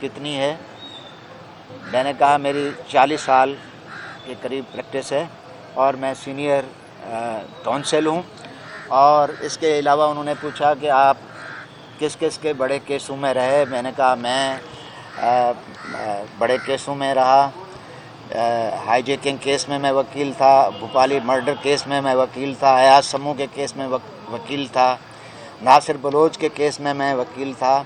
کتنی ہے؟ میں نے کہا میری 40 سال کے قریب پریکٹس ہے اور میں سینئر کونسل ہوں. اور اس کے علاوہ انہوں نے پوچھا کہ آپ کس کس کے بڑے کیسوں میں رہے. میں نے کہا میں بڑے کیسوں میں رہا. ہائی جیکنگ کیس میں وکیل تھا، بھوپالی مرڈر کیس میں وکیل تھا، ایاز سمو کے کیس میں وکیل تھا، ناصر بلوچ کے کیس میں وکیل تھا.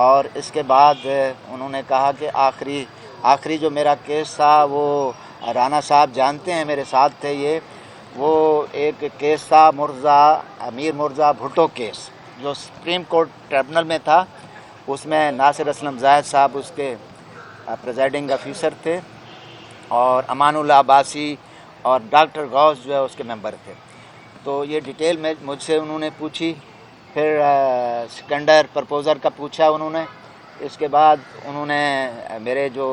اور اس کے بعد انہوں نے کہا کہ آخری جو میرا کیس تھا وہ رانا صاحب جانتے ہیں، میرے ساتھ تھے یہ، وہ ایک کیس تھا امیر مرزا بھٹو کیس جو سپریم کورٹ ٹریبونل میں تھا. اس میں ناصر اسلم زاہد صاحب اس کے پریزائڈنگ آفیسر تھے اور امان اللہ عباسی اور ڈاکٹر غوث جو ہے اس کے ممبر تھے. تو یہ ڈیٹیل میں مجھ سے انہوں نے پوچھی. پھر سکنڈر پرپوزر کا پوچھا انہوں نے. اس کے بعد انہوں نے میرے جو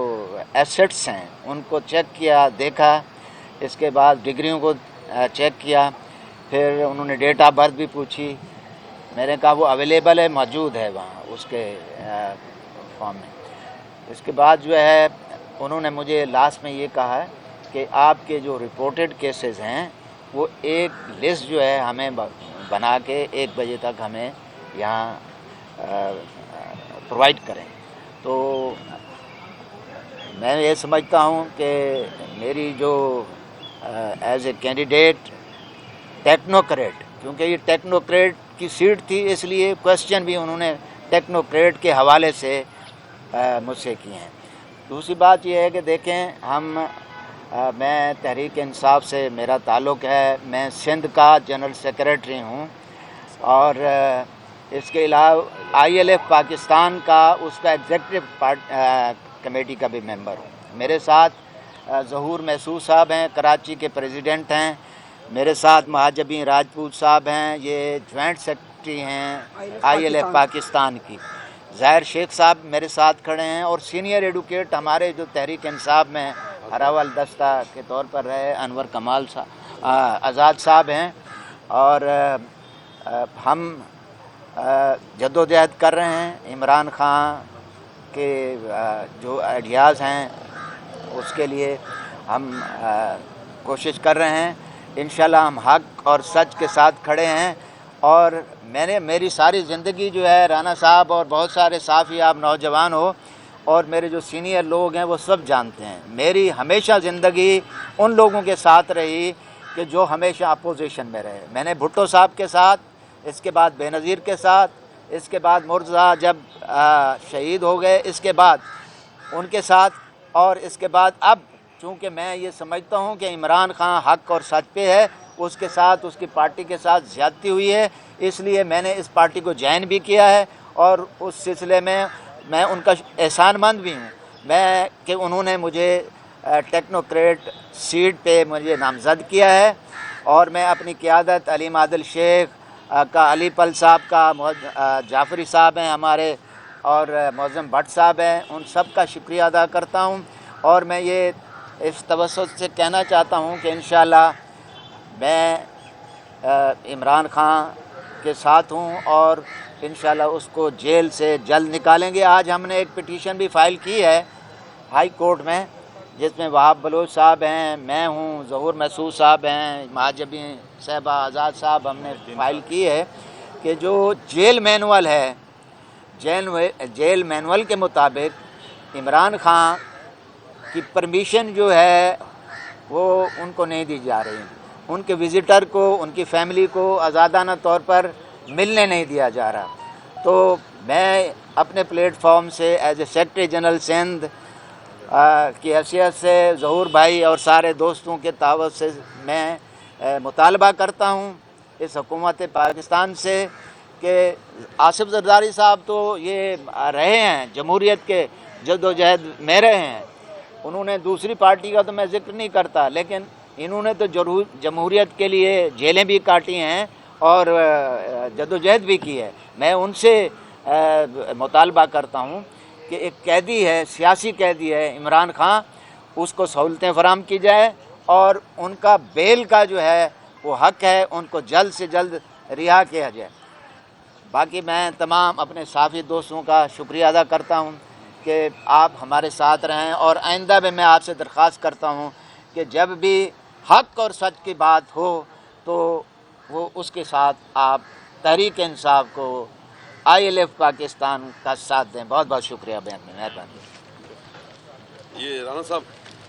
ایسٹس ہیں ان کو چیک کیا، دیکھا. اس کے بعد ڈگریوں کو چیک کیا. پھر انہوں نے ڈیٹ آف برتھ بھی پوچھی. میں نے کہا وہ اویلیبل ہے، موجود ہے وہاں اس کے فارم میں. اس کے بعد جو ہے انہوں نے مجھے لاسٹ میں یہ کہا ہے کہ آپ کے جو رپورٹڈ کیسز ہیں وہ ایک لسٹ جو ہے ہمیں بنا کے 1 بجے تک ہمیں یہاں پرووائڈ کریں. تو میں یہ سمجھتا ہوں کہ میری جو ایز اے کینڈیڈیٹ ٹیکنوکریٹ، کیونکہ یہ ٹیکنوکریٹ کی سیٹ تھی اس لیے کوشچن بھی انہوں نے ٹیکنوکریٹ کے حوالے سے مجھ سے کیے ہیں. دوسری بات یہ ہے کہ دیکھیں میں تحریک انصاف سے میرا تعلق ہے. میں سندھ کا جنرل سیکریٹری ہوں اور اس کے علاوہ ILF پاکستان کا اس کا ایگزیکٹو کمیٹی کا بھی ممبر ہوں. میرے ساتھ ظہور محسوس صاحب ہیں، کراچی کے پریزیڈنٹ ہیں. میرے ساتھ مہاجبین راجپوت صاحب ہیں، یہ جوائنٹ سیکرٹری ہیں ILF پاکستان کی. ظاہر شیخ صاحب میرے ساتھ کھڑے ہیں اور سینئر ایڈوکیٹ ہمارے جو تحریک انصاف میں ہراول دستہ کے طور پر رہے انور کمال آزاد صاحب ہیں. اور ہم جدوجہد کر رہے ہیں عمران خان کے جو آئیڈیاز ہیں اس کے لیے ہم کوشش کر رہے ہیں. انشاءاللہ ہم حق اور سچ کے ساتھ کھڑے ہیں. اور میری ساری زندگی جو ہے رانا صاحب اور بہت سارے صحافی آپ نوجوان ہو اور میرے جو سینئر لوگ ہیں وہ سب جانتے ہیں، میری ہمیشہ زندگی ان لوگوں کے ساتھ رہی کہ جو ہمیشہ اپوزیشن میں رہے. میں نے بھٹو صاحب کے ساتھ، اس کے بعد بے نظیر کے ساتھ، اس کے بعد مرزا جب شہید ہو گئے اس کے بعد ان کے ساتھ، اور اس کے بعد اب چونکہ میں یہ سمجھتا ہوں کہ عمران خان حق اور سچ پہ ہے، اس کے ساتھ اس کی پارٹی کے ساتھ زیادتی ہوئی ہے، اس لیے میں نے اس پارٹی کو جوائن بھی کیا ہے. اور اس سلسلے میں میں ان کا احسان مند بھی ہوں کہ انہوں نے مجھے ٹیکنوکریٹ سیٹ پہ مجھے نامزد کیا ہے. اور میں اپنی قیادت علیم عادل شیخ کا، علی پل صاحب کا، جعفری صاحب ہیں ہمارے، اور معظم بھٹ صاحب ہیں، ان سب کا شکریہ ادا کرتا ہوں. اور میں یہ اس توسط سے کہنا چاہتا ہوں کہ انشاءاللہ میں عمران خان کے ساتھ ہوں اور انشاءاللہ اس کو جیل سے جلد نکالیں گے. آج ہم نے ایک پٹیشن بھی فائل کی ہے ہائی کورٹ میں جس میں وہاب بلوچ صاحب ہیں، میں ہوں، ظہور محسوس صاحب ہیں، مہاجبین صاحبہ آزاد صاحب، ہم نے فائل کی ہے کہ جو جیل مینول ہے، جیل مینول کے مطابق عمران خان کی پرمیشن جو ہے وہ ان کو نہیں دی جا رہی. ان کے وزٹر کو، ان کی فیملی کو آزادانہ طور پر ملنے نہیں دیا جا رہا. تو میں اپنے پلیٹ فارم سے as a secretary general Sindh کی حیثیت سے ظہور بھائی اور سارے دوستوں کے تعاون سے میں مطالبہ کرتا ہوں اس حکومت پاکستان سے کہ آصف زرداری صاحب تو یہ رہے ہیں جمہوریت کے جدوجہد میں رہے ہیں. انہوں نے دوسری پارٹی کا تو میں ذکر نہیں کرتا، لیکن انہوں نے تو جمہوریت کے لیے جیلیں بھی کاٹی ہیں اور جدوجہد بھی کی ہے. میں ان سے مطالبہ کرتا ہوں کہ ایک قیدی ہے، سیاسی قیدی ہے عمران خان، اس کو سہولتیں فراہم کی جائے اور ان کا بیل کا جو ہے وہ حق ہے، ان کو جلد سے جلد رہا کیا جائے. باقی میں تمام اپنے صحافی دوستوں کا شکریہ ادا کرتا ہوں کہ آپ ہمارے ساتھ رہیں، اور آئندہ بھی میں آپ سے درخواست کرتا ہوں کہ جب بھی حق اور سچ کی بات ہو تو وہ اس کے ساتھ آپ تحریک انصاف کو، ILF پاکستان کا ساتھ دیں۔ بہت بہت شکریہ، مہربانی۔ یہ رانا صاحب